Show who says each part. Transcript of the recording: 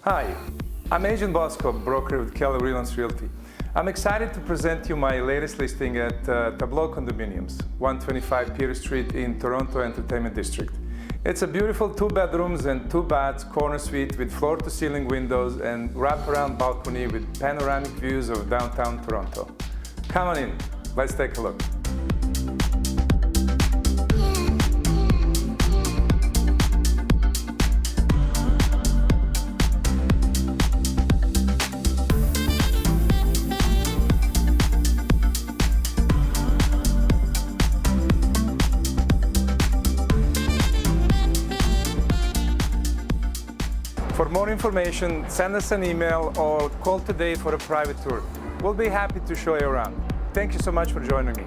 Speaker 1: Hi, I'm Agent Bosko, broker with Keller Williams Realty. I'm excited to present you my latest listing at Tableau Condominiums, 125 Peter Street in Toronto Entertainment District. It's a beautiful 2 bedrooms and 2 baths corner suite with floor-to-ceiling windows and wraparound balcony with panoramic views of downtown Toronto. Come on in, let's take a look. For more information, send us an email or call today for a private tour. We'll be happy to show you around. Thank you so much for joining me.